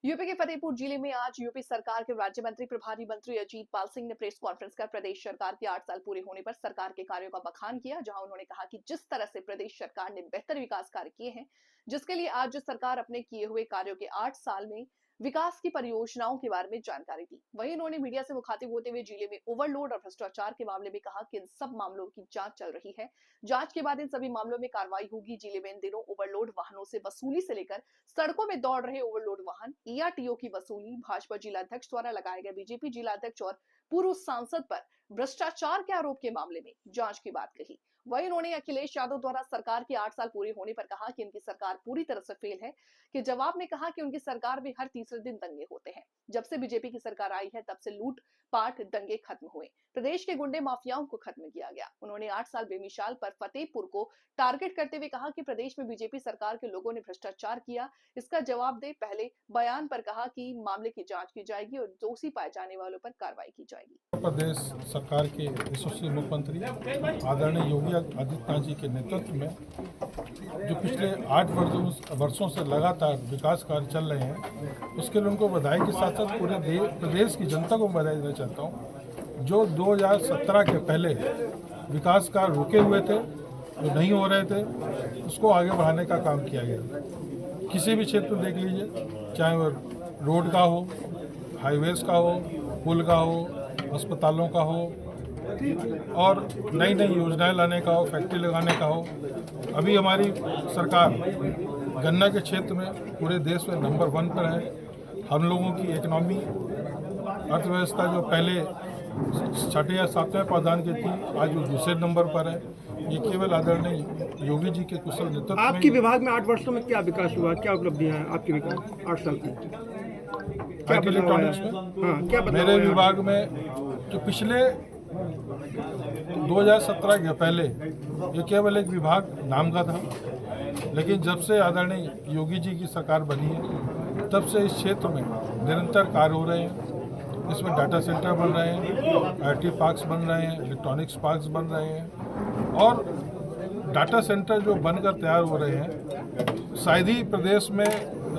UP के फतेहपुर जिले में आज यूपी सरकार के राज्य मंत्री प्रभारी मंत्री अजीत पाल सिंह ने प्रेस कॉन्फ्रेंस कर प्रदेश सरकार के 8 साल पूरे होने पर सरकार के कार्यों का बखान किया। जहां उन्होंने कहा कि जिस तरह से प्रदेश सरकार ने बेहतर विकास कार्य किए हैं, जिसके लिए आज सरकार अपने किए हुए कार्यों के 8 साल में विकास की परियोजनाओं के बारे में जानकारी दी। वहीं उन्होंने मीडिया से मुखातिब होते हुए जिले में ओवरलोड और भ्रष्टाचार के मामले में कहा कि इन सब मामलों की जांच चल रही है। जांच के बाद इन सभी मामलों में कार्रवाई होगी। जिले में इन दिनों ओवरलोड वाहनों से वसूली से लेकर सड़कों में दौड़ रहे ओवरलोड वाहन, ईआरटीओ की वसूली, भाजपा जिला अध्यक्ष द्वारा लगाए गए बीजेपी जिला अध्यक्ष और पूर्व सांसद पर भ्रष्टाचार के आरोप के मामले में जांच की बात कही। वहीं उन्होंने अखिलेश यादव द्वारा सरकार के 8 साल पूरे होने पर कहा कि उनकी सरकार पूरी तरह से फेल है। के जवाब में कहा कि उनकी सरकार में हर तीसरे दिन दंगे होते हैं। जब से बीजेपी की सरकार आई है तब से लूट पाट दंगे खत्म हुए, प्रदेश के गुंडे माफियाओं को खत्म किया गया। उन्होंने 8 साल बेमिसाल पर फतेहपुर को टारगेट करते हुए कहा कि प्रदेश में बीजेपी सरकार के लोगों ने भ्रष्टाचार किया, इसका जवाब दे। पहले बयान पर कहा कि मामले की जांच की जाएगी और दोषी पाए जाने वालों पर कार्रवाई की जाएगी। प्रदेश सरकार के यशस्वी मुख्यमंत्री आदरणीय योगी आदित्यनाथ जी के नेतृत्व में जो पिछले 8 वर्षों से लगातार विकास कार्य चल रहे हैं, उसके लिए उनको बधाई के साथ साथ पूरे प्रदेश की जनता को बधाई देना चाहता हूँ। जो 2017 के पहले विकास कार्य रुके हुए थे, जो नहीं हो रहे थे, उसको आगे बढ़ाने का काम किया गया। किसी भी क्षेत्र में देख लीजिए, चाहे वो रोड का हो, हाईवेज का हो, पुल का हो, अस्पतालों का हो और नई नई योजनाएं लाने का हो, फैक्ट्री लगाने का हो। अभी हमारी सरकार गन्ना के क्षेत्र में पूरे देश में नंबर 1 पर है। हम लोगों की इकोनॉमी अर्थव्यवस्था जो पहले 6 या 7वें पायदान की थी, आज वो दूसरे नंबर पर है। ये केवल आदरणीय योगी जी के कुशल नेतृत्व। आपके विभाग में 8 वर्षों में क्या विकास हुआ, क्या उपलब्धियां हैं आपके विभाग 8 साल की? IT इलेक्ट्रॉनिक्स में क्या मेरे विभाग में जो पिछले 2017 के पहले ये केवल एक विभाग नाम का था, लेकिन जब से आदरणीय योगी जी की सरकार बनी है तब से इस क्षेत्र में निरंतर कार्य हो रहे हैं। इसमें डाटा सेंटर बन रहे हैं, IT पार्क्स बन रहे हैं, इलेक्ट्रॉनिक्स पार्क्स बन रहे हैं और डाटा सेंटर जो बनकर तैयार हो रहे हैं, शायद ही प्रदेश में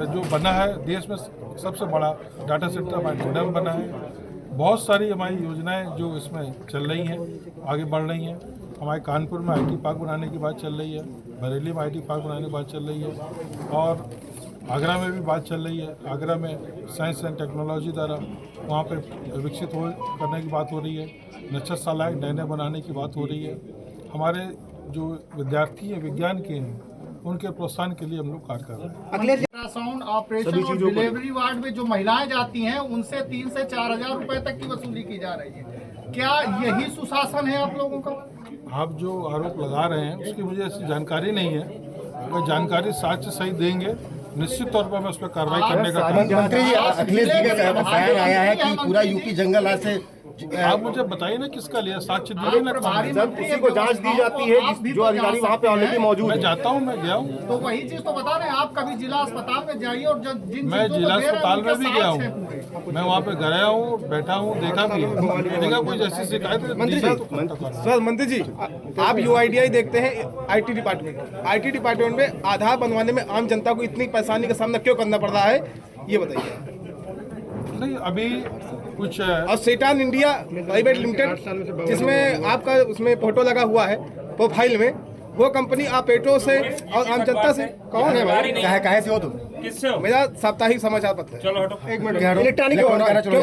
जो बना है, देश में सबसे बड़ा डाटा सेंटर हमारे नोएडा में बना है। बहुत सारी हमारी योजनाएं जो इसमें चल रही हैं, आगे बढ़ रही हैं। हमारे कानपुर में IT पार्क बनाने की बात चल रही है, बरेली में IT पार्क बनाने की बात चल रही है और आगरा में भी बात चल रही है। आगरा में साइंस एंड टेक्नोलॉजी द्वारा वहाँ पे विकसित करने की बात हो रही है। नक्षत्रशालाएँ नए बनाने की बात हो रही है। हमारे जो विद्यार्थी हैं विज्ञान के हैं, उनके प्रोत्साहन के लिए हम लोग कार्य कर रहे हैं। अगले अल्ट्रासाउंड ऑपरेशन और डिलीवरी वार्ड में जो महिलाएं जाती हैं, उनसे 3 से 4 हजार रुपए तक की वसूली की जा रही है। क्या यही सुशासन है आप लोगों का? आप जो आरोप लगा रहे हैं उसकी मुझे ऐसी जानकारी नहीं है। अगर जानकारी साक्ष्य सही देंगे, निश्चित तौर पर मैं उस पर कार्रवाई करने का मंत्री जी, अखिलेश जी का बयान आया है कि पूरा यूपी जंगल आज से। आप मुझे बताइए ना किसका लिया, साक्ष्य दीजिए ना। उसी को जांच दी जाती है जो अधिकारी वहाँ पे ऑलरेडी मौजूद मैं जाता हूँ, मैं गया हूँ। तो वही चीज तो बता रहे हैं आप। कभी जिला अस्पताल में जाइए और मैं जिला अस्पताल में भी गया हूँ, मैं वहाँ पे गया हूँ, बैठा हूँ, देखा भी है। देखा कोई जैसी शिकायत है। मंत्री जी, आप UIDAI देखते हैं, IT डिपार्टमेंट में आधार बनवाने में आम जनता को इतनी परेशानी का सामना क्यों करना पड़ रहा है, ये बताइए। नहीं, अभी कुछ और सेटान इंडिया प्राइवेट लिमिटेड, जिसमें आपका उसमें फोटो लगा हुआ है प्रोफाइल में, वो कंपनी ऑपरेटरों से और आम जनता से कौन है भाई? कहे से हो तुम? मेरा साप्ताहिक समाचार पत्र। चलो हटो। 1 मिनट, इलेक्ट्रॉनिक